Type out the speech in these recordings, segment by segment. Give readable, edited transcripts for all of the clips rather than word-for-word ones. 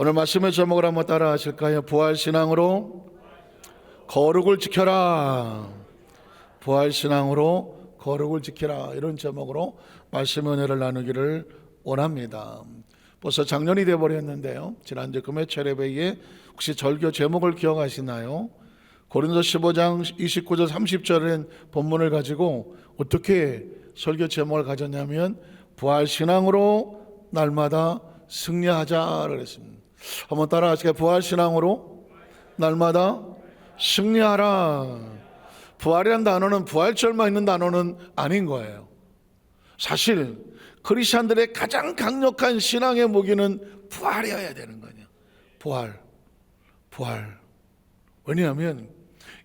오늘 말씀의 제목을 한번 따라 하실까요? 부활신앙으로 거룩을 지켜라. 부활신앙으로 거룩을 지켜라. 이런 제목으로 말씀의 은혜를 나누기를 원합니다. 벌써 작년이 되어버렸는데요, 지난주 금요일 예배에 혹시 절교 제목을 기억하시나요? 고린도 15장 29절 30절의 본문을 가지고 어떻게 설교 제목을 가졌냐면 부활신앙으로 날마다 승리하자를 그랬습니다. 한번 따라 하실까요? 부활신앙으로 날마다 승리하라. 부활이라는 단어는 부활절만 있는 단어는 아닌 거예요. 사실 크리스찬들의 가장 강력한 신앙의 무기는 부활이어야 되는 거냐. 부활. 왜냐하면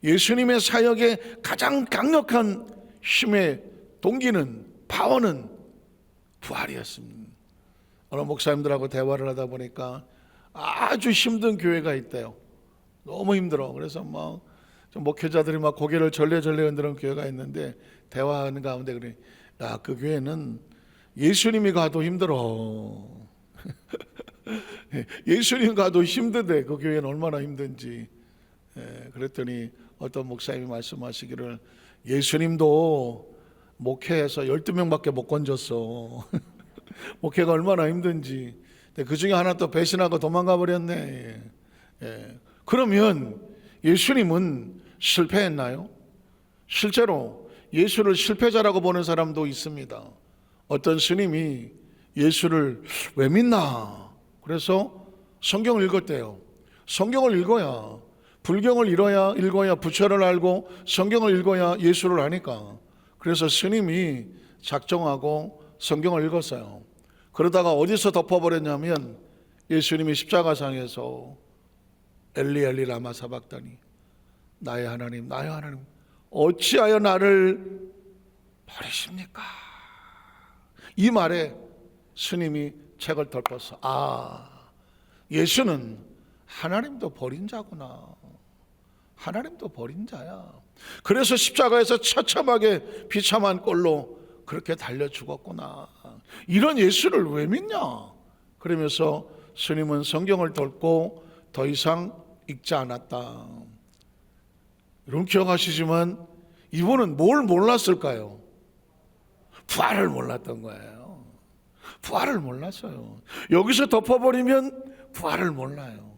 예수님의 사역의 가장 강력한 힘의 동기는, 파워는 부활이었습니다. 어느 목사님들하고 대화를 하다 보니까 아주 힘든 교회가 있대요. 너무 힘들어. 그래서 좀 목회자들이 고개를 절레절레 흔드는 교회가 있는데, 대화하는 가운데 그래, 야, 그 교회는 예수님이 가도 힘들어. 예수님 가도 힘든데 그 교회는 얼마나 힘든지. 그랬더니 어떤 목사님이 말씀하시기를, 예수님도 목회에서 12명밖에 못 건졌어. 목회가 얼마나 힘든지. 그 중에 하나 또 배신하고 도망가 버렸네. 그러면 예수님은 실패했나요? 실제로 예수를 실패자라고 보는 사람도 있습니다. 어떤 스님이 예수를 왜 믿나? 그래서 성경을 읽었대요. 성경을 읽어야, 불경을 읽어야 부처를 알고 성경을 읽어야 예수를 아니까. 그래서 스님이 작정하고 성경을 읽었어요. 그러다가 어디서 덮어버렸냐면, 예수님이 십자가상에서 엘리 엘리 라마 사박다니, 나의 하나님 나의 하나님 어찌하여 나를 버리십니까? 이 말에 스님이 책을 덮었어. 예수는 하나님도 버린 자구나. 하나님도 버린 자야. 그래서 십자가에서 처참하게 비참한 꼴로 그렇게 달려 죽었구나. 이런 예수를 왜 믿냐? 그러면서 스님은 성경을 덮고 더 이상 읽지 않았다. 여러분 기억하시지만 이분은 뭘 몰랐을까요? 부활을 몰랐던 거예요. 부활을 몰랐어요. 여기서 덮어버리면 부활을 몰라요.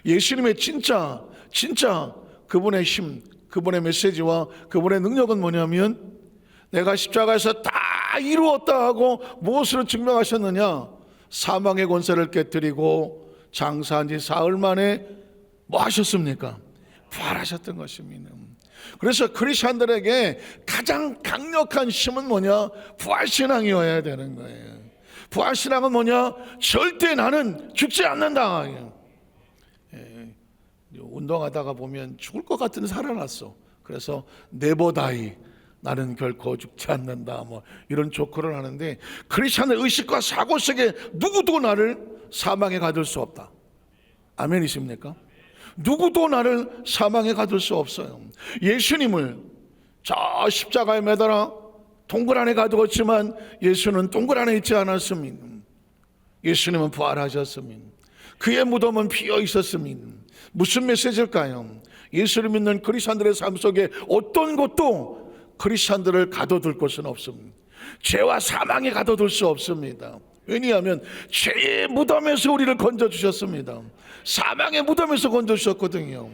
예수님의 진짜 그분의 힘, 그분의 메시지와 그분의 능력은 뭐냐면, 내가 십자가에서 다 이루었다 하고 무엇으로 증명하셨느냐? 사망의 권세를 깨뜨리고 장사한 지 사흘 만에 뭐 하셨습니까? 부활하셨던 것입니다. 그래서 크리스찬들에게 가장 강력한 힘은 뭐냐? 부활신앙이어야 되는 거예요. 부활신앙은 뭐냐? 절대 나는 죽지 않는다. 운동하다가 보면 죽을 것 같은 살아났어. 그래서 네버 다이, 나는 결코 죽지 않는다, 이런 조커를 하는데, 크리스찬의 의식과 사고 속에 누구도 나를 사망에 가둘 수 없다. 아멘이십니까? 누구도 나를 사망에 가둘 수 없어요. 예수님을 저 십자가에 매달아 동굴 안에 가두었지만 예수는 동굴 안에 있지 않았습니다. 예수님은 부활하셨습니다. 그의 무덤은 비어 있었습니다. 무슨 메시지일까요? 예수를 믿는 크리스찬들의 삶 속에 어떤 것도 크리스찬들을 가둬둘 것은 없습니다. 죄와 사망에 가둬둘 수 없습니다. 왜냐하면 죄의 무덤에서 우리를 건져주셨습니다. 사망의 무덤에서 건져주셨거든요.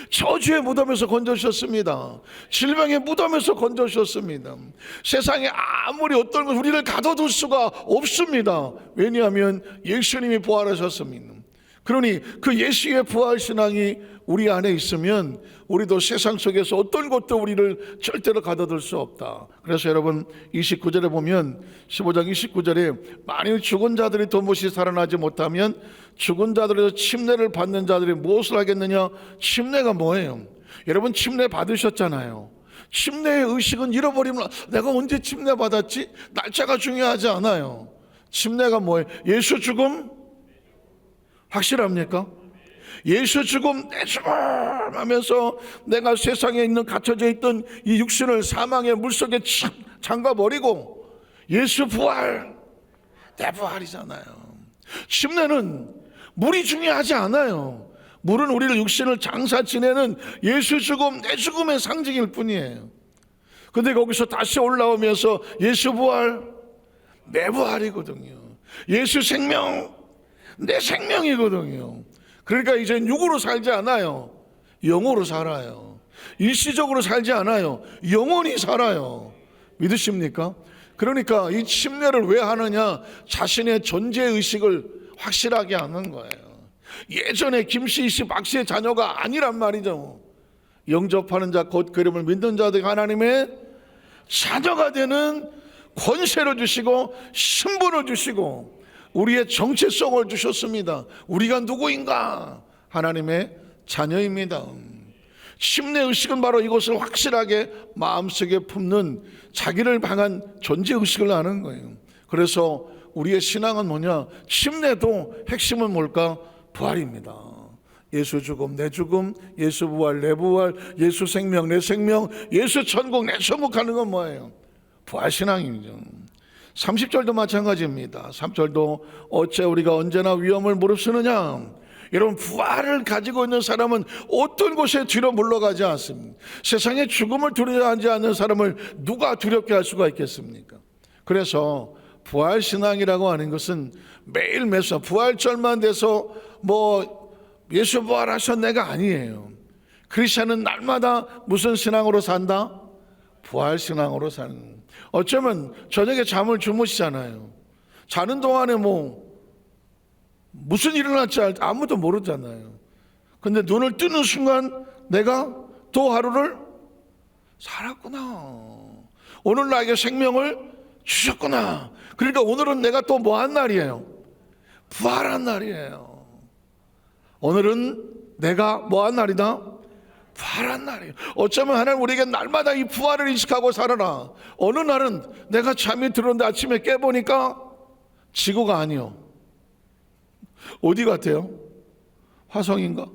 저주의 무덤에서 건져주셨습니다. 질병의 무덤에서 건져주셨습니다. 세상에 아무리 어떤 것 우리를 가둬둘 수가 없습니다. 왜냐하면 예수님이 부활하셨습니다. 그러니 그 예수의 부활신앙이 우리 안에 있으면 우리도 세상 속에서 어떤 것도 우리를 절대로 가둬둘 수 없다. 그래서 여러분 29절에 보면, 15장 29절에 만일 죽은 자들이 도무지 살아나지 못하면 죽은 자들에서 침례를 받는 자들이 무엇을 하겠느냐? 침례가 뭐예요? 여러분 침례 받으셨잖아요. 침례의 의식은 잃어버리면, 내가 언제 침례 받았지? 날짜가 중요하지 않아요. 침례가 뭐예요? 예수 죽음 확실합니까? 예수 죽음 내 죽음 하면서 내가 세상에 있는 갇혀져 있던 이 육신을 사망의 물속에 잠가버리고, 예수 부활, 내 부활이잖아요. 침례는 물이 중요하지 않아요. 물은 우리를 육신을 장사 지내는 예수 죽음, 내 죽음의 상징일 뿐이에요. 근데 거기서 다시 올라오면서 예수 부활, 내 부활이거든요. 예수 생명, 내 생명이거든요. 그러니까 이제 육으로 살지 않아요. 영으로 살아요. 일시적으로 살지 않아요. 영원히 살아요. 믿으십니까? 그러니까 이 침례를 왜 하느냐? 자신의 존재의식을 확실하게 하는 거예요. 예전에 김씨, 씨, 박씨의 자녀가 아니란 말이죠. 영접하는 자 곧 그름을 믿는 자들 하나님의 자녀가 되는 권세를 주시고 신분을 주시고 우리의 정체성을 주셨습니다. 우리가 누구인가? 하나님의 자녀입니다. 침례의식은 바로 이것을 확실하게 마음속에 품는 자기를 향한 존재의식을 하는 거예요. 그래서 우리의 신앙은 뭐냐? 침례도 핵심은 뭘까? 부활입니다. 예수 죽음, 내 죽음, 예수 부활, 내 부활, 예수 생명, 내 생명, 예수 천국, 내 천국 하는 건 뭐예요? 부활신앙이죠. 30절도 마찬가지입니다. 3절도 어째 우리가 언제나 위험을 무릅쓰느냐? 여러분, 부활을 가지고 있는 사람은 어떤 곳에 뒤로 물러가지 않습니다. 세상에 죽음을 두려워하지 않는 사람을 누가 두렵게 할 수가 있겠습니까? 그래서 부활신앙이라고 하는 것은 매일 매사 부활절만 돼서 뭐 예수 부활하셨네가 아니에요. 크리스천은 날마다 무슨 신앙으로 산다? 부활신앙으로 사는. 어쩌면 저녁에 잠을 주무시잖아요. 자는 동안에 뭐 무슨 일이 일어날지 아무도 모르잖아요. 근데 눈을 뜨는 순간 내가 또 하루를 살았구나. 오늘 나에게 생명을 주셨구나. 그러니까 오늘은 내가 또 뭐 한 날이에요? 부활한 날이에요. 오늘은 내가 뭐 한 날이다? 부활한 날이에요. 어쩌면 하나님 우리에게 날마다 이 부활을 인식하고 살아라. 어느 날은 내가 잠이 들었는데 아침에 깨보니까 지구가 아니요. 어디 같아요? 화성인가?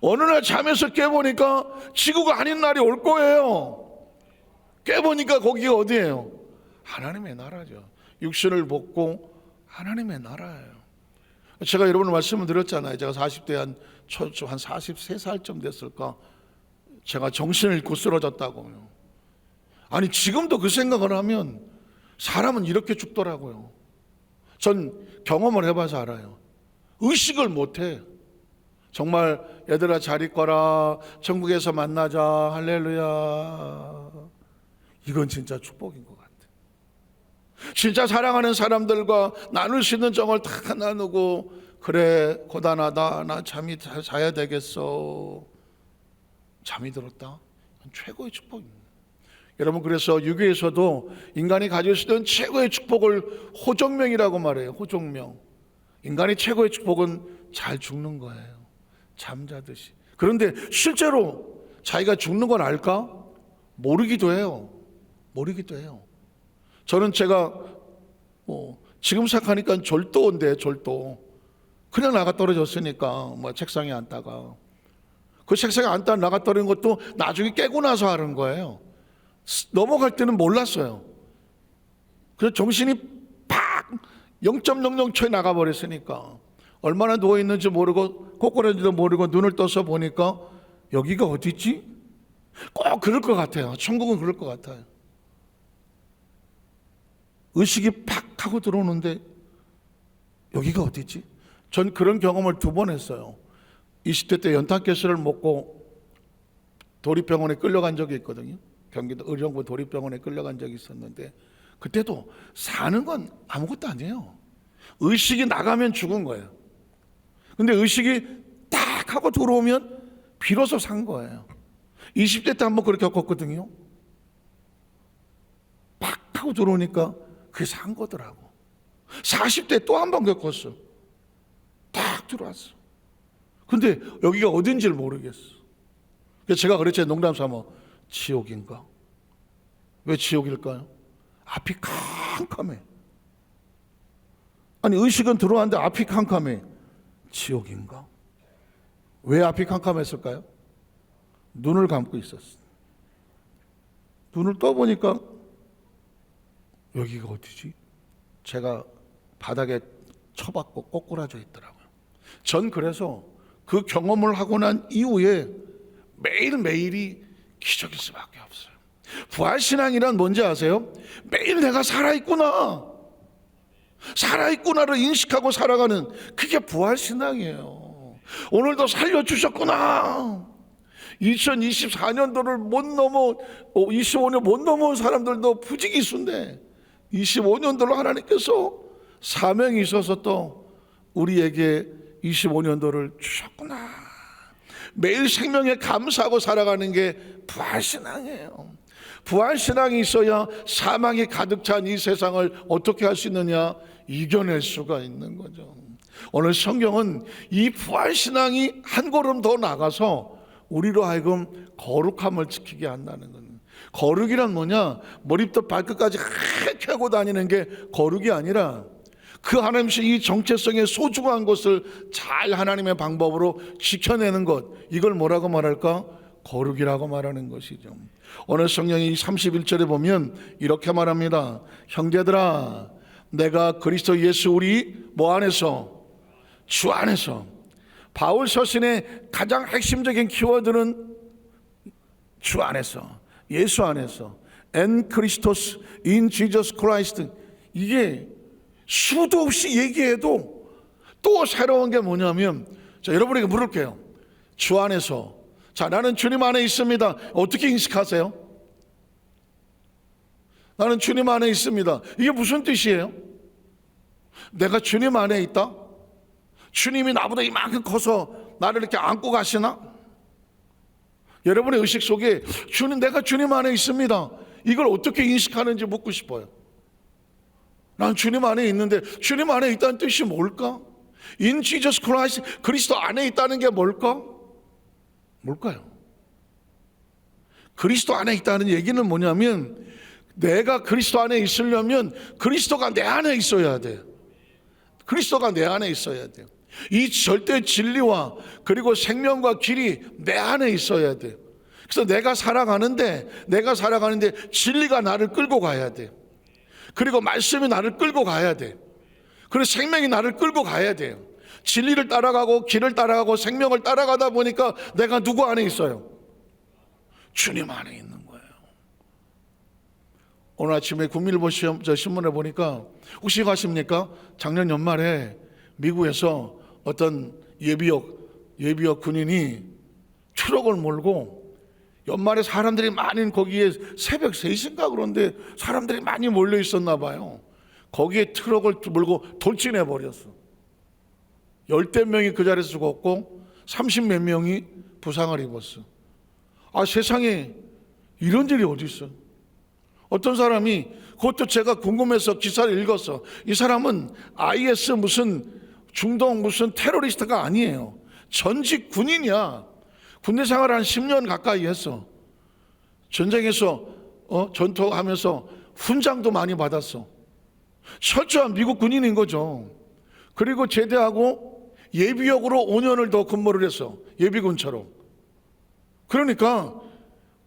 어느 날 잠에서 깨보니까 지구가 아닌 날이 올 거예요. 깨보니까 거기가 어디예요? 하나님의 나라죠. 육신을 벗고 하나님의 나라예요. 제가 여러분 말씀을 드렸잖아요. 제가 40대 한 43살쯤 됐을까? 제가 정신을 잃고 쓰러졌다고요. 아니 지금도 그 생각을 하면 사람은 이렇게 죽더라고요. 전 경험을 해봐서 알아요. 의식을 못해. 정말 얘들아 잘 있거라, 천국에서 만나자, 할렐루야. 이건 진짜 축복인 것 같아. 진짜 사랑하는 사람들과 나눌 수 있는 정을 다 나누고, 그래 고단하다, 나 잠이 자야 되겠어. 잠이 들었다. 최고의 축복입니다. 여러분, 그래서 유교에서도 인간이 가질 수 있는 최고의 축복을 호종명이라고 말해요. 호종명. 인간의 최고의 축복은 잘 죽는 거예요. 잠자듯이. 그런데 실제로 자기가 죽는 건 알까? 모르기도 해요. 모르기도 해요. 저는 제가 지금 생각하니까 절도인데, 절도. 그냥 나가 떨어졌으니까 책상에 앉다가 그 책상에 앉다 나가 떨어진 것도 나중에 깨고 나서 하는 거예요. 넘어갈 때는 몰랐어요. 그래서 정신이 팍 0.00초에 나가버렸으니까 얼마나 누워있는지 모르고 꼬꾸라지도 모르고 눈을 떠서 보니까 여기가 어디지? 꼭 그럴 것 같아요. 천국은 그럴 것 같아요. 의식이 팍 하고 들어오는데 여기가 어디지? 전 그런 경험을 2번 했어요. 20대 때 연탄가스를 먹고 도립병원에 끌려간 적이 있거든요. 경기도 의령부 도립병원에 끌려간 적이 있었는데 그때도 사는 건 아무것도 아니에요. 의식이 나가면 죽은 거예요. 근데 의식이 딱 하고 들어오면 비로소 산 거예요. 20대 때 한번 그렇게 겪었거든요. 팍 하고 들어오니까 그게 산 거더라고. 40대 또 한 번 겪었어. 딱 들어왔어. 근데 여기가 어딘지를 모르겠어. 그래서 제가 그랬죠. 농담 삼아. 지옥인가? 왜 지옥일까요? 앞이 캄캄해. 아니 의식은 들어왔는데 앞이 캄캄해. 지옥인가? 왜 앞이 캄캄했을까요? 눈을 감고 있었어. 눈을 떠보니까 여기가 어디지? 제가 바닥에 쳐박고 꼬꾸라져 있더라고요. 전 그래서 그 경험을 하고 난 이후에 매일매일이 기적일 수밖에 없어요. 부활신앙이란 뭔지 아세요? 매일 내가 살아있구나를 인식하고 살아가는, 그게 부활신앙이에요. 오늘도 살려주셨구나. 2024년도를 못 넘어 25년 못 넘어온 사람들도 부지기수인데 25년도로 하나님께서 사명이 있어서 또 우리에게 25년도를 주셨구나. 매일 생명에 감사하고 살아가는 게 부활신앙이에요. 부활신앙이 있어야 사망이 가득 찬 이 세상을 어떻게 할 수 있느냐? 이겨낼 수가 있는 거죠. 오늘 성경은 이 부활신앙이 한 걸음 더 나가서 우리로 하여금 거룩함을 지키게 한다는 거예요. 거룩이란 뭐냐? 머리부터 발끝까지 이렇게 하고 다니는 게 거룩이 아니라 그 하나님의 이 정체성의 소중한 것을 잘 하나님의 방법으로 지켜내는 것, 이걸 뭐라고 말할까? 거룩이라고 말하는 것이죠. 오늘 성경이 31절에 보면 이렇게 말합니다. 형제들아, 내가 그리스도 예수 우리 뭐 안에서? 주 안에서. 바울 서신의 가장 핵심적인 키워드는 주 안에서, 예수 안에서, en Christos, in Jesus Christ. 이게 수도 없이 얘기해도 또 새로운 게 뭐냐면, 자, 여러분에게 물을게요. 주 안에서. 자, 나는 주님 안에 있습니다. 어떻게 인식하세요? 나는 주님 안에 있습니다. 이게 무슨 뜻이에요? 내가 주님 안에 있다? 주님이 나보다 이만큼 커서 나를 이렇게 안고 가시나? 여러분의 의식 속에 내가 주님 안에 있습니다. 이걸 어떻게 인식하는지 묻고 싶어요. 난 주님 안에 있는데 주님 안에 있다는 뜻이 뭘까? In Jesus Christ, 그리스도 안에 있다는 게 뭘까? 뭘까요? 그리스도 안에 있다는 얘기는 뭐냐면 내가 그리스도 안에 있으려면 그리스도가 내 안에 있어야 돼요. 그리스도가 내 안에 있어야 돼요. 이 절대 진리와 그리고 생명과 길이 내 안에 있어야 돼요. 그래서 내가 살아가는데 진리가 나를 끌고 가야 돼요. 그리고 말씀이 나를 끌고 가야 돼요. 그리고 생명이 나를 끌고 가야 돼요. 진리를 따라가고 길을 따라가고 생명을 따라가다 보니까 내가 누구 안에 있어요? 주님 안에 있는 거예요. 오늘 아침에 국민일보 신문에 보니까 혹시 아십니까? 작년 연말에 미국에서 어떤 예비역 군인이 트럭을 몰고 연말에 사람들이 많은 거기에 새벽 3시인가 그런데 사람들이 많이 몰려 있었나 봐요. 거기에 트럭을 몰고 돌진해 버렸어. 10대 명이 그 자리에서 죽었고 30몇 명이 부상을 입었어. 아, 세상에 이런 일이 어디 있어? 어떤 사람이, 그것도 제가 궁금해서 기사를 읽었어. 이 사람은 IS 무슨 중동 무슨 테러리스트가 아니에요. 전직 군인이야. 군대 생활 한 10년 가까이 했어. 전쟁에서 전투하면서 훈장도 많이 받았어. 철저한 미국 군인인 거죠. 그리고 제대하고 예비역으로 5년을 더 근무를 했어. 예비군처럼. 그러니까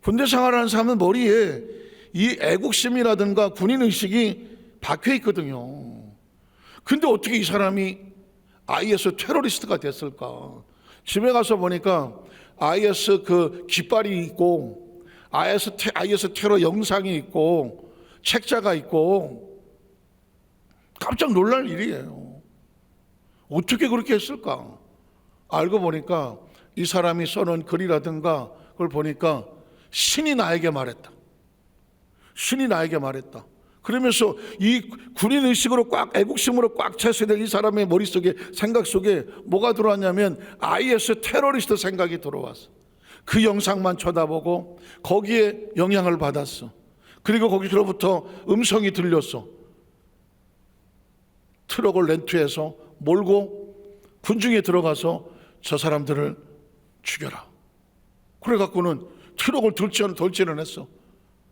군대 생활하는 사람은 머리에 이 애국심이라든가 군인의식이 박혀 있거든요. 근데 어떻게 이 사람이 IS 테러리스트가 됐을까? 집에 가서 보니까 IS 그 깃발이 있고 IS 테러 영상이 있고 책자가 있고 깜짝 놀랄 일이에요. 어떻게 그렇게 했을까? 알고 보니까 이 사람이 써놓은 글이라든가 그걸 보니까 신이 나에게 말했다. 신이 나에게 말했다. 그러면서 이 군인 의식으로 꽉, 애국심으로 꽉 찼어야 될 이 사람의 머릿속에, 생각 속에 뭐가 들어왔냐면 IS 테러리스트 생각이 들어왔어. 그 영상만 쳐다보고 거기에 영향을 받았어. 그리고 거기로부터 음성이 들렸어. 트럭을 렌트해서 몰고 군중에 들어가서 저 사람들을 죽여라. 그래갖고는 트럭을 돌진을 했어.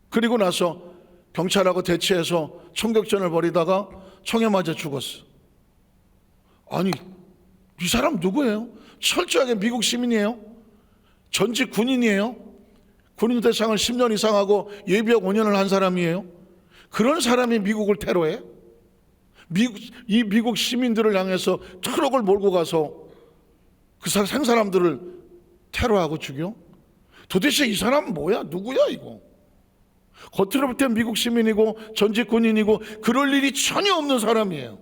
그리고 나서 경찰하고 대치해서 총격전을 벌이다가 총에 맞아 죽었어. 아니, 이 사람 누구예요? 철저하게 미국 시민이에요? 전직 군인이에요? 군인 대상을 10년 이상 하고 예비역 5년을 한 사람이에요? 그런 사람이 미국을 테러해? 이 미국 시민들을 향해서 트럭을 몰고 가서 그 사람들을 테러하고 죽여? 도대체 이 사람은 뭐야? 누구야 이거? 겉으로 볼 땐 미국 시민이고 전직 군인이고 그럴 일이 전혀 없는 사람이에요.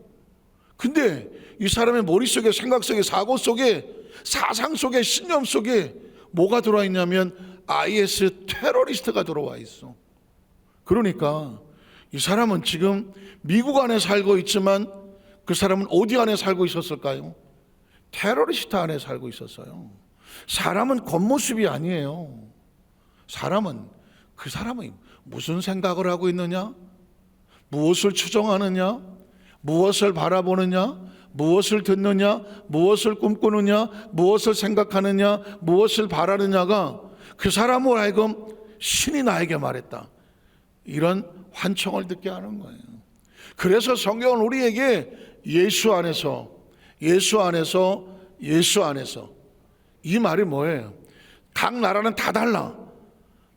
근데 이 사람의 머릿속에, 생각 속에, 사고 속에, 사상 속에, 신념 속에 뭐가 들어와 있냐면 IS 테러리스트가 들어와 있어. 그러니까 이 사람은 지금 미국 안에 살고 있지만 그 사람은 어디 안에 살고 있었을까요? 테러리스트 안에 살고 있었어요. 사람은 겉모습이 아니에요. 사람은, 그 사람은 무슨 생각을 하고 있느냐, 무엇을 추정하느냐, 무엇을 바라보느냐, 무엇을 듣느냐, 무엇을 꿈꾸느냐, 무엇을 생각하느냐, 무엇을 바라느냐가 그 사람을 하여금 신이 나에게 말했다, 이런 환청을 듣게 하는 거예요. 그래서 성경은 우리에게 예수 안에서, 예수 안에서, 예수 안에서, 이 말이 뭐예요? 각 나라는 다 달라.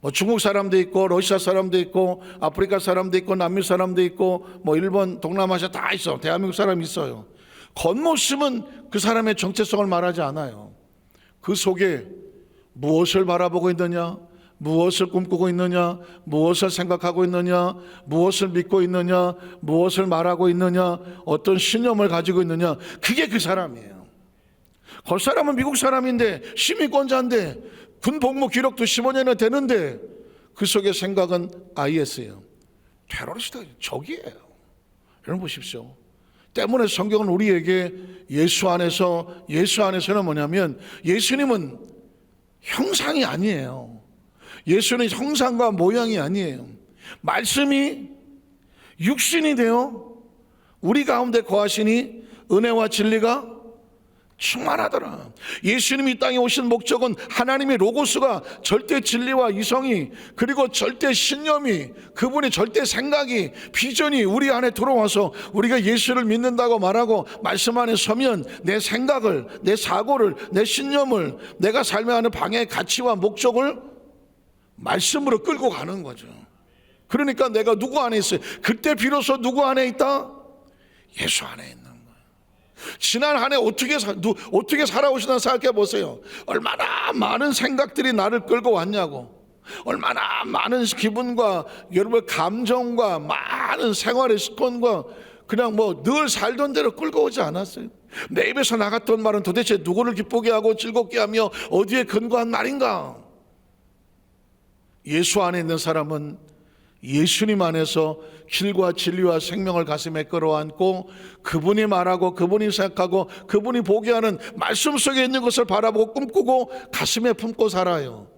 뭐 중국 사람도 있고 러시아 사람도 있고 아프리카 사람도 있고 남미 사람도 있고 뭐 일본, 동남아시아 다 있어. 대한민국 사람 있어요. 겉모습은 그 사람의 정체성을 말하지 않아요. 그 속에 무엇을 바라보고 있느냐, 무엇을 꿈꾸고 있느냐, 무엇을 생각하고 있느냐, 무엇을 믿고 있느냐, 무엇을 말하고 있느냐, 어떤 신념을 가지고 있느냐, 그게 그 사람이에요. 그 사람은 미국 사람인데 시민권자인데 군 복무 기록도 15년이나 되는데 그 속의 생각은 IS예요. 테러리스트, 적이에요. 여러분 보십시오. 때문에 성경은 우리에게 예수 안에서, 예수 안에서는 뭐냐면 예수님은 형상이 아니에요. 예수는 형상과 모양이 아니에요. 말씀이 육신이 되어 우리 가운데 거하시니 은혜와 진리가 충만하더라. 예수님이 이 땅에 오신 목적은 하나님의 로고스가 절대 진리와 이성이, 그리고 절대 신념이, 그분의 절대 생각이, 비전이 우리 안에 들어와서 우리가 예수를 믿는다고 말하고 말씀 안에 서면 내 생각을, 내 사고를, 내 신념을, 내가 삶에 하는 방향의 가치와 목적을 말씀으로 끌고 가는 거죠. 그러니까 내가 누구 안에 있어요? 그때 비로소 누구 안에 있다? 예수 안에 있는 거예요. 지난 한 해 어떻게 살아오시나 생각해 보세요. 얼마나 많은 생각들이 나를 끌고 왔냐고. 얼마나 많은 기분과 여러분의 감정과 많은 생활의 습관과 그냥 뭐 늘 살던 대로 끌고 오지 않았어요. 내 입에서 나갔던 말은 도대체 누구를 기쁘게 하고 즐겁게 하며 어디에 근거한 말인가? 예수 안에 있는 사람은 예수님 안에서 길과 진리와 생명을 가슴에 끌어안고 그분이 말하고 그분이 생각하고 그분이 보게 하는 말씀 속에 있는 것을 바라보고 꿈꾸고 가슴에 품고 살아요.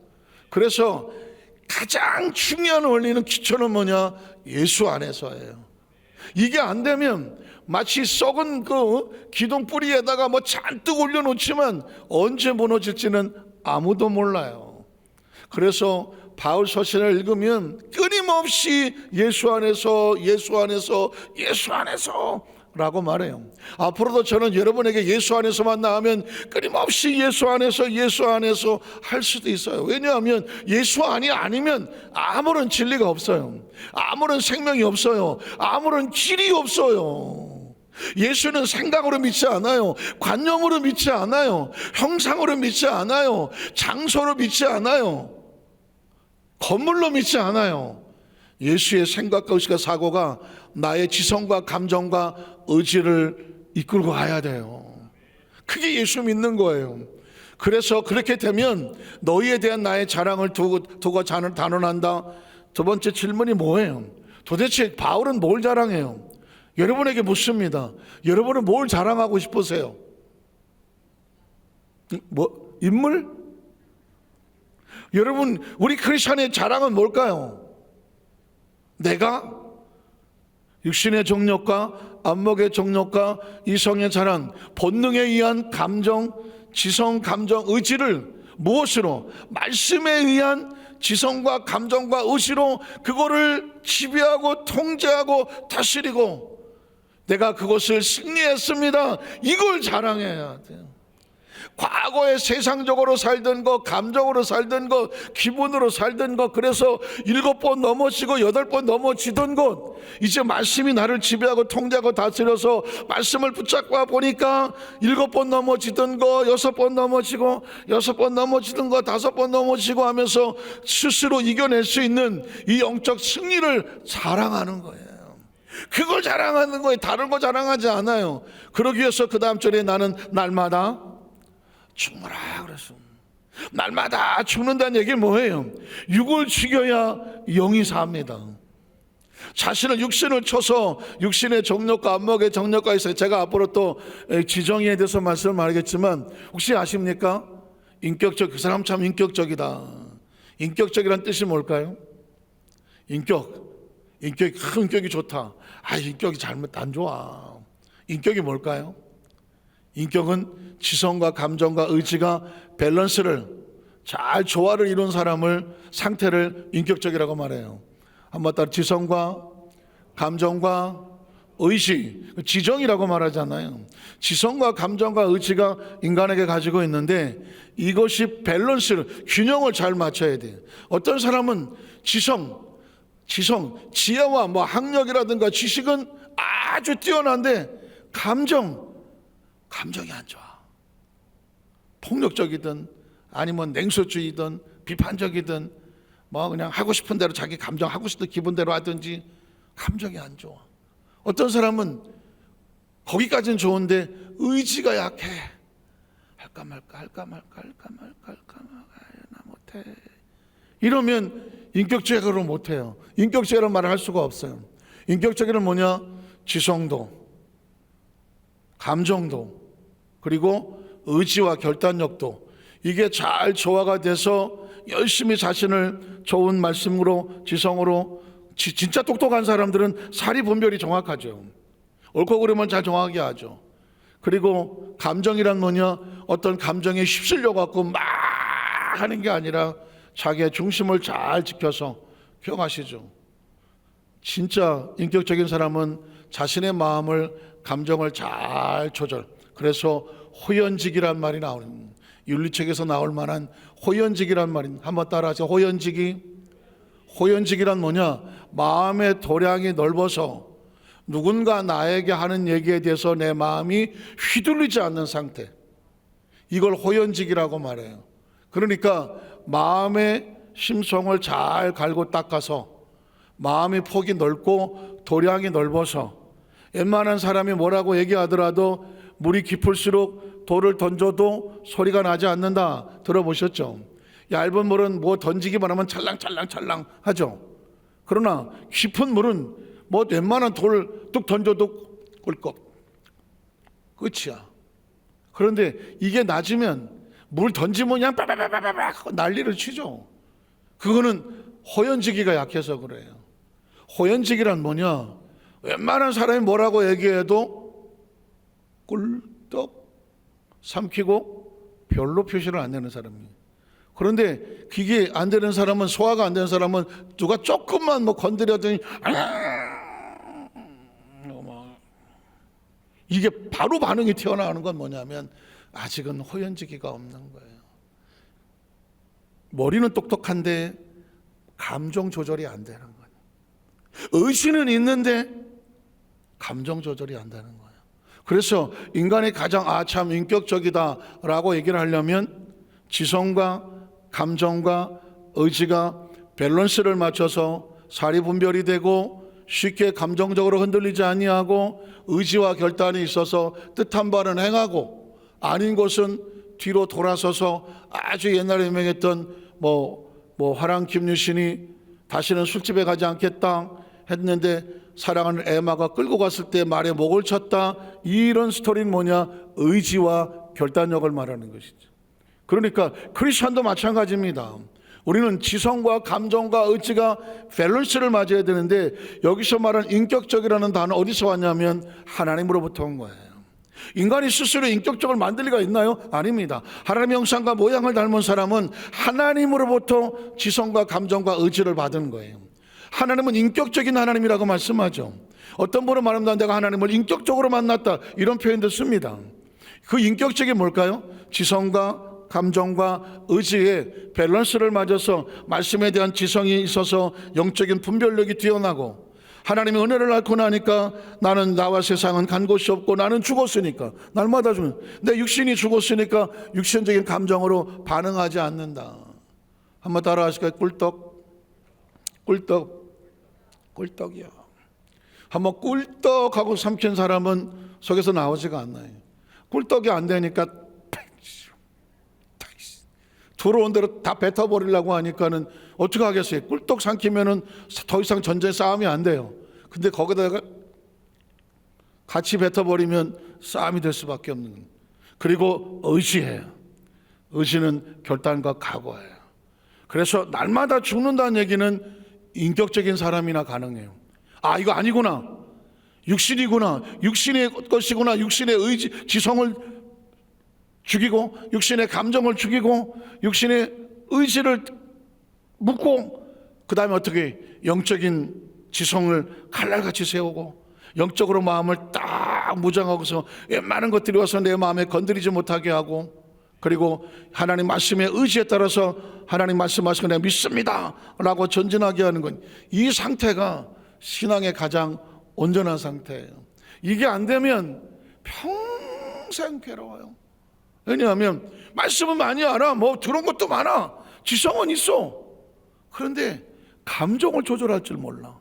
그래서 가장 중요한 원리는, 기초는 뭐냐? 예수 안에서예요. 이게 안 되면 마치 썩은 그 기둥 뿌리에다가 뭐 잔뜩 올려놓지만 언제 무너질지는 아무도 몰라요. 그래서 바울 서신을 읽으면 끊임없이 예수 안에서, 예수 안에서, 예수 안에서 라고 말해요. 앞으로도 저는 여러분에게 예수 안에서만 나오면 끊임없이 예수 안에서, 예수 안에서 할 수도 있어요. 왜냐하면 예수 안이 아니면 아무런 진리가 없어요. 아무런 생명이 없어요. 아무런 길이 없어요. 예수는 생각으로 믿지 않아요. 관념으로 믿지 않아요. 형상으로 믿지 않아요. 장소로 믿지 않아요. 건물로 믿지 않아요. 예수의 생각과 의식과 사고가 나의 지성과 감정과 의지를 이끌고 가야 돼요. 그게 예수 믿는 거예요. 그래서 그렇게 되면 너희에 대한 나의 자랑을 두고 단언한다. 두 번째 질문이 뭐예요? 도대체 바울은 뭘 자랑해요? 여러분에게 묻습니다. 여러분은 뭘 자랑하고 싶으세요? 뭐 인물? 여러분, 우리 크리스천의 자랑은 뭘까요? 내가 육신의 정욕과 안목의 정욕과 이성의 자랑, 본능에 의한 감정, 지성, 감정, 의지를 무엇으로? 말씀에 의한 지성과 감정과 의지로 그거를 지배하고 통제하고 다스리고 내가 그것을 승리했습니다. 이걸 자랑해야 돼요. 과거에 세상적으로 살던 거, 감정으로 살던 거, 기분으로 살던 거, 그래서 7번 넘어지고 8번 넘어지던 것, 이제 말씀이 나를 지배하고 통제하고 다스려서 말씀을 붙잡고 보니까 7번 넘어지던 거, 6번 넘어지고 6번 넘어지던 거, 5번 넘어지고 하면서 스스로 이겨낼 수 있는 이 영적 승리를 자랑하는 거예요. 그걸 자랑하는 거예요. 다른 거 자랑하지 않아요. 그러기 위해서 그 다음 절에 나는 날마다 죽노라 그랬어. 날마다 죽는다는 얘기 뭐예요? 육을 죽여야 영이 삽니다. 자신을 육신을 쳐서 육신의 정욕과 안목의 정욕과 있어요. 제가 앞으로 또 지정의에 대해서 말씀을 말하겠지만, 혹시 아십니까? 인격적, 그 사람 참 인격적이다. 인격적이란 뜻이 뭘까요? 인격이 좋다. 인격이 잘못 안 좋아. 인격이 뭘까요? 인격은 지성과 감정과 의지가 밸런스를 잘 조화를 이룬 상태를 인격적이라고 말해요. 한번 따라 지성과 감정과 의지, 지정이라고 말하잖아요. 지성과 감정과 의지가 인간에게 가지고 있는데 이것이 밸런스를, 균형을 잘 맞춰야 돼요. 어떤 사람은 지성, 지혜와 학력이라든가 지식은 아주 뛰어난데 감정이 안 좋아. 폭력적이든 아니면 냉소주의든 비판적이든 그냥 하고 싶은 대로 자기 감정 하고 싶은 기분대로 하든지 감정이 안 좋아. 어떤 사람은 거기까지는 좋은데 의지가 약해. 할까 말까 나 못해. 이러면 인격적으로 못해요. 인격적이라는 말을 할 수가 없어요. 인격적이란 뭐냐? 지성도, 감정도, 그리고 의지와 결단력도, 이게 잘 조화가 돼서 열심히 자신을 좋은 말씀으로, 지성으로, 진짜 똑똑한 사람들은 사리 분별이 정확하죠. 옳고 그름은 잘 정확하게 하죠. 그리고 감정이란 뭐냐? 어떤 감정에 휩쓸려 갖고 막 하는 게 아니라 자기의 중심을 잘 지켜서, 기억하시죠? 진짜 인격적인 사람은 자신의 마음을, 감정을 잘 조절. 그래서 호연직이란 말이 나오는, 윤리책에서 나올 만한 호연직이란 말이, 한번 따라하세요. 호연직이란 뭐냐? 마음의 도량이 넓어서 누군가 나에게 하는 얘기에 대해서 내 마음이 휘둘리지 않는 상태, 이걸 호연직이라고 말해요. 그러니까 마음의 심성을 잘 갈고 닦아서 마음의 폭이 넓고 도량이 넓어서 웬만한 사람이 뭐라고 얘기하더라도 물이 깊을수록 돌을 던져도 소리가 나지 않는다. 들어보셨죠? 얇은 물은 던지기만 하면 찰랑찰랑 하죠. 그러나 깊은 물은 웬만한 돌을 뚝 던져도 꿀꺽 끝이야. 그런데 이게 낮으면 물 던지면 그냥 빠바바바박 난리를 치죠. 그거는 호연지기가 약해서 그래요. 호연지기란 뭐냐? 웬만한 사람이 뭐라고 얘기해도 꿀떡 삼키고 별로 표시를 안 내는 사람이에요. 그런데 그게 안 되는 사람은, 소화가 안 되는 사람은 누가 조금만 건드려더니 이게 바로 반응이 튀어나오는 건 뭐냐면 아직은 호연지기가 없는 거예요. 머리는 똑똑한데 감정 조절이 안 되는 거예요. 의지는 있는데 감정 조절이 안 되는 거예요. 그래서 인간이 가장 참 인격적이다라고 얘기를 하려면 지성과 감정과 의지가 밸런스를 맞춰서 사리분별이 되고 쉽게 감정적으로 흔들리지 아니하고 의지와 결단이 있어서 뜻한 바는 행하고 아닌 것은 뒤로 돌아서서 아주 옛날에 유명했던 화랑 김유신이 다시는 술집에 가지 않겠다 했는데 사랑하는 에마가 끌고 갔을 때 말에 목을 쳤다. 이런 스토리는 뭐냐? 의지와 결단력을 말하는 것이죠. 그러니까 크리스천도 마찬가지입니다. 우리는 지성과 감정과 의지가 밸런스를 맞아야 되는데 여기서 말하는 인격적이라는 단어 어디서 왔냐면 하나님으로부터 온 거예요. 인간이 스스로 인격적을 만들 리가 있나요? 아닙니다. 하나님의 형상과 모양을 닮은 사람은 하나님으로부터 지성과 감정과 의지를 받은 거예요. 하나님은 인격적인 하나님이라고 말씀하죠. 어떤 분은 말합니다. 내가 하나님을 인격적으로 만났다, 이런 표현도 씁니다. 그 인격적이 뭘까요? 지성과 감정과 의지의 밸런스를 맞아서 말씀에 대한 지성이 있어서 영적인 분별력이 뛰어나고, 하나님의 은혜를 앓고 나니까 나는 나와 세상은 간 곳이 없고 나는 죽었으니까, 날마다 죽는 내 육신이 죽었으니까 육신적인 감정으로 반응하지 않는다. 한번 따라 하실까요? 꿀떡이야. 한번 꿀떡하고 삼킨 사람은 속에서 나오지가 않나요? 꿀떡이 안 되니까 들어온 대로 다 뱉어버리려고 하니까는 어떻게 하겠어요? 꿀떡 삼키면은 더 이상 전쟁 싸움이 안 돼요. 근데 거기다가 같이 뱉어버리면 싸움이 될 수밖에 없는. 그리고 의지해요. 의지는 결단과 각오예요. 그래서 날마다 죽는다는 얘기는 인격적인 사람이나 가능해요. 아, 이거 아니구나, 육신이구나, 육신의 것이구나, 육신의 의지, 지성을 죽이고 육신의 감정을 죽이고 육신의 의지를 묻고, 그 다음에 어떻게 영적인 지성을 칼날같이 세우고 영적으로 마음을 딱 무장하고서 웬만한 것들이 와서 내 마음에 건드리지 못하게 하고, 그리고 하나님 말씀의 의지에 따라서 하나님 말씀하시고 내가 믿습니다 라고 전진하게 하는 건, 이 상태가 신앙의 가장 온전한 상태예요. 이게 안 되면 평생 괴로워요. 왜냐하면 말씀은 많이 알아, 뭐 들은 것도 많아, 지성은 있어. 그런데 감정을 조절할 줄 몰라.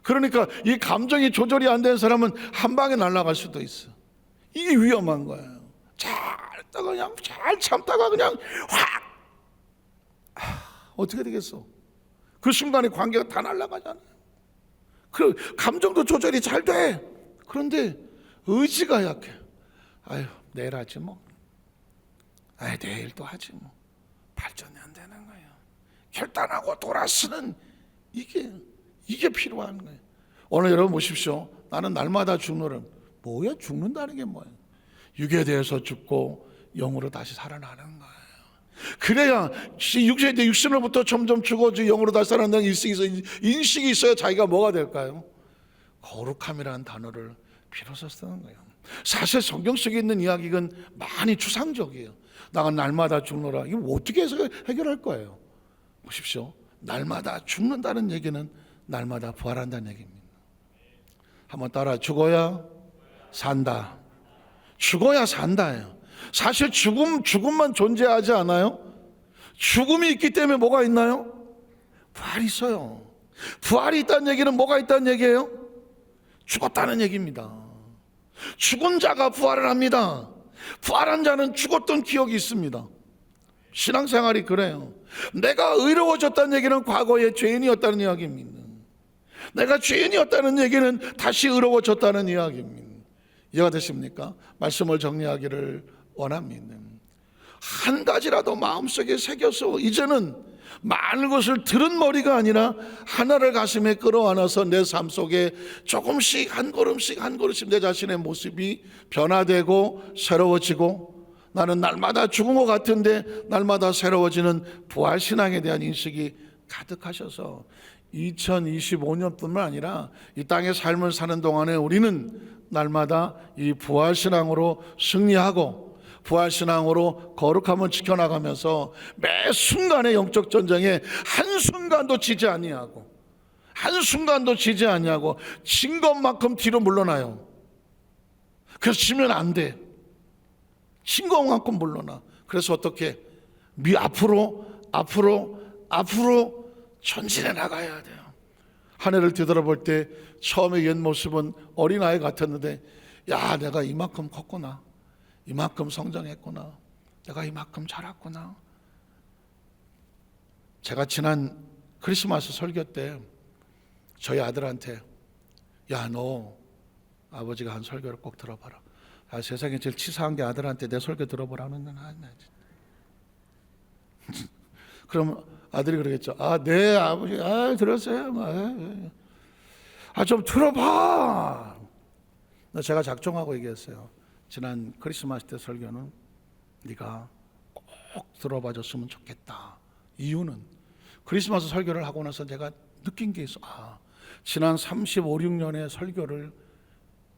그러니까 이 감정이 조절이 안 되는 사람은 한 방에 날아갈 수도 있어. 이게 위험한 거예요. 잘 참다가 그냥 확, 어떻게 되겠어? 그 순간에 관계가 다 날아가잖아요. 그 감정도 조절이 잘 돼. 그런데 의지가 약해. 아유, 내일 하지 뭐. 아유, 내일도 하지 뭐. 발전이 안 되는 거예요. 결단하고 돌아서는 이게 필요한 거예요. 오늘 여러분 보십시오. 나는 날마다 죽노라. 뭐야, 죽는다는 게 뭐예요? 육에 대해서 죽고 영으로 다시 살아나는 거예요. 그래야 육신으로부터 점점 죽어지고 영으로 다시 살아나는 인식이 있어야 자기가 뭐가 될까요? 거룩함이라는 단어를 비로소 쓰는 거예요. 사실 성경 속에 있는 이야기는 많이 추상적이에요. 나가 날마다 죽노라, 이거 어떻게 해서 해결할 거예요? 보십시오. 날마다 죽는다는 얘기는 날마다 부활한다는 얘기입니다. 한번 따라, 죽어야 산다. 죽어야 산다예요. 사실 죽음만 존재하지 않아요. 죽음이 있기 때문에 뭐가 있나요? 부활이 있어요. 부활이 있다는 얘기는 뭐가 있다는 얘기예요? 죽었다는 얘기입니다. 죽은 자가 부활을 합니다. 부활한 자는 죽었던 기억이 있습니다. 신앙생활이 그래요. 내가 의로워졌다는 얘기는 과거에 죄인이었다는 이야기입니다. 내가 죄인이었다는 얘기는 다시 의로워졌다는 이야기입니다. 이해가 되십니까? 말씀을 정리하기를 원합니다. 한 가지라도 마음속에 새겨서 이제는 많은 것을 들은 머리가 아니라 하나를 가슴에 끌어안아서 내 삶 속에 조금씩 한 걸음씩 내 자신의 모습이 변화되고 새로워지고, 나는 날마다 죽은 것 같은데 날마다 새로워지는 부활신앙에 대한 인식이 가득하셔서 2025년뿐만 아니라 이 땅의 삶을 사는 동안에 우리는 날마다 이 부활신앙으로 승리하고 부활신앙으로 거룩함을 지켜나가면서 매 순간의 영적 전쟁에 한순간도 지지 아니하고 진 것만큼 뒤로 물러나요. 그래서 지면 안 돼. 진 것만큼 물러나. 그래서 어떻게 앞으로 전진해 나가야 돼요. 한 해를 뒤돌아볼 때 처음에 옛 모습은 어린아이 같았는데, 야, 내가 이만큼 컸구나, 이만큼 성장했구나, 내가 이만큼 자랐구나. 제가 지난 크리스마스 설교 때 저희 아들한테, 야, 너 아버지가 한 설교를 꼭 들어봐라. 아, 세상에 제일 치사한 게 아들한테 내 설교 들어보라는 건 아니야. 그럼 아들이 그러겠죠. 아, 네 아버지, 들었어요. 좀 들어봐. 제가 작정하고 얘기했어요. 지난 크리스마스 때 설교는 네가 꼭 들어봐줬으면 좋겠다. 이유는 크리스마스 설교를 하고 나서 제가 느낀 게 있어. 지난 35, 6년의 설교를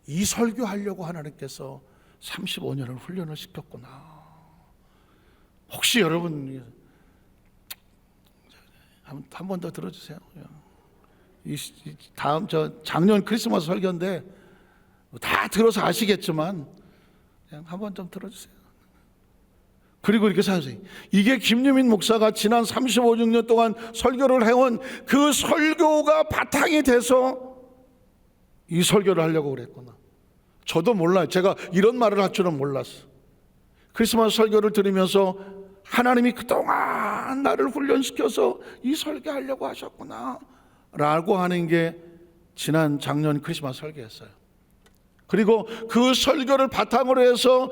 이 설교하려고 하나님께서 35년을 훈련을 시켰구나. 혹시 여러분 한 번 더 들어주세요. 다음 작년 크리스마스 설교인데 다 들어서 아시겠지만 그냥 한 번 좀 들어주세요. 그리고 이렇게 생각하세요. 이게 김유민 목사가 지난 35, 6년 동안 설교를 해온 그 설교가 바탕이 돼서 이 설교를 하려고 그랬구나. 저도 몰라요. 제가 이런 말을 할 줄은 몰랐어. 크리스마스 설교를 들으면서 하나님이 그동안 나를 훈련시켜서 이 설교하려고 하셨구나 라고 하는 게 지난 작년 크리스마스 설교였어요. 그리고 그 설교를 바탕으로 해서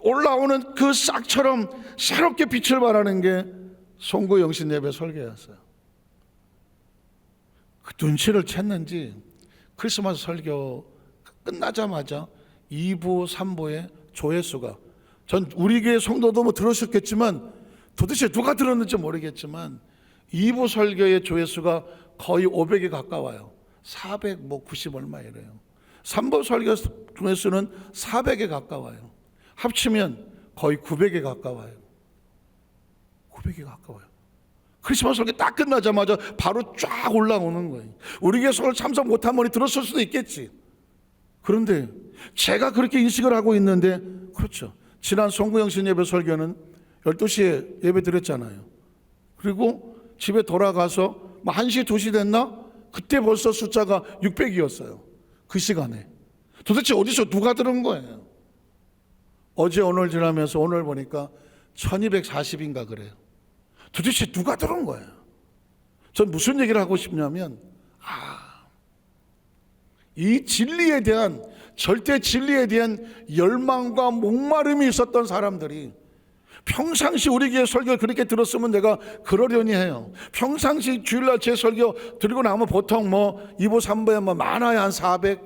올라오는 그 싹처럼 새롭게 빛을 발하는 게 송구 영신 예배 설교였어요. 그 눈치를 챘는지 크리스마스 설교 끝나자마자 2부, 3부의 조회수가, 전 우리 교회 성도도 뭐 들으셨겠지만 도대체 누가 들었는지 모르겠지만 2부 설교의 조회수가 거의 500에 가까워요. 490 얼마 이래요. 3부 설교 조회수는 400에 가까워요. 합치면 거의 900에 가까워요. 900에 가까워요. 크리스마스 설교 딱 끝나자마자 바로 쫙 올라오는 거예요. 우리 교회 설교 참석 못한 분이 들었을 수도 있겠지. 그런데 제가 그렇게 인식을 하고 있는데, 그렇죠. 지난 송구영신 예배 설교는 12시에 예배 드렸잖아요. 그리고 집에 돌아가서 1시, 2시 됐나? 그때 벌써 숫자가 600이었어요. 그 시간에. 도대체 어디서 누가 들은 거예요? 어제 오늘 지나면서 오늘 보니까 1240인가 그래요. 도대체 누가 들은 거예요? 전 무슨 얘기를 하고 싶냐면, 이 진리에 대한, 절대 진리에 대한 열망과 목마름이 있었던 사람들이 평상시 우리 교회 설교를 그렇게 들었으면 내가 그러려니 해요. 평상시 주일날 제 설교 드리고 나면 보통 2부 3부에 많아야 한 400,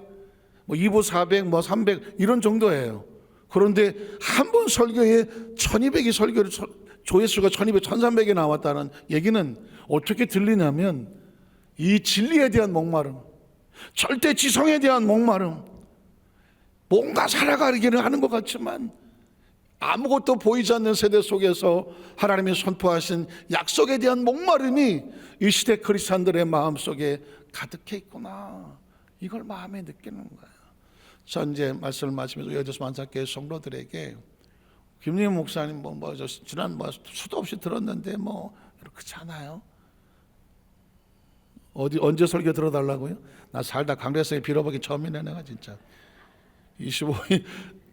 2부 400, 300 이런 정도예요. 그런데 한 번 설교에 1200이 설교를 조회수가 1200, 1300이 나왔다는 얘기는 어떻게 들리냐면, 이 진리에 대한 목마름, 절대 지성에 대한 목마름, 뭔가 살아가기는 하는 것 같지만 아무것도 보이지 않는 세대 속에서 하나님이 선포하신 약속에 대한 목마름이 이 시대 크리스찬들의 마음속에 가득해 있구나, 이걸 마음에 느끼는 거예요. 전 이제 말씀을 마치면서 여기서 만삭교회 성도들에게, 김유민 목사님 지난 수도 없이 들었는데 그렇지 않아요? 언제 설교 들어달라고요? 나 살다 강대상에 빌어보기 처음이네. 내가 진짜 25일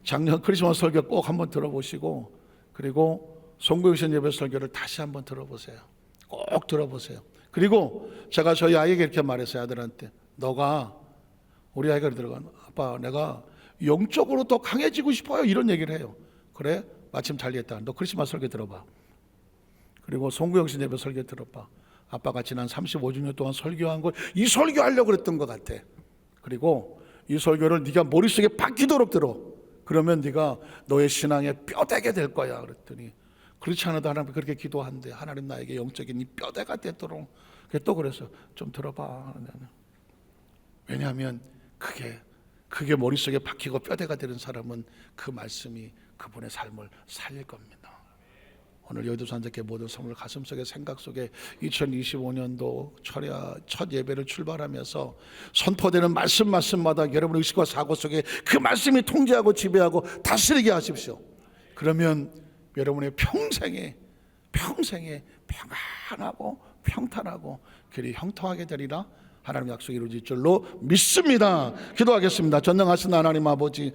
작년 크리스마스 설교 꼭 한번 들어보시고, 그리고 송구영신 예배 설교를 다시 한번 들어보세요. 꼭 들어보세요. 그리고 제가 저희 아이에게 이렇게 말했어요. 아들한테, 너가, 우리 아이가 들어가는, 아빠 내가 영적으로 더 강해지고 싶어요, 이런 얘기를 해요. 그래? 마침 잘 됐다. 너 크리스마스 설교 들어봐. 그리고 송구영신 예배 설교 들어봐. 아빠가 지난 35, 6년 동안 설교한 걸 이 설교하려고 그랬던 것 같아. 그리고 이 설교를 네가 머릿속에 박히도록 들어. 그러면 네가 너의 신앙에 뼈대게 될 거야. 그랬더니, 그렇지 않아도 하나님 그렇게 기도한대. 하나님 나에게 영적인 이 뼈대가 되도록. 또 그래서 좀 들어봐. 왜냐하면 그게 머릿속에 박히고 뼈대가 되는 사람은 그 말씀이 그분의 삶을 살릴 겁니다. 오늘 여의도 한적교회 모든 성도들 가슴속에, 생각 속에 2025년도 첫 예배를 출발하면서 선포되는 말씀마다 여러분의 의식과 사고 속에 그 말씀이 통제하고 지배하고 다스리게 하십시오. 그러면 여러분의 평생에 평안하고 평탄하고 그리 형통하게 되리라 하나님의 약속이 이루어질 줄로 믿습니다. 기도하겠습니다. 전능하신 하나님 아버지,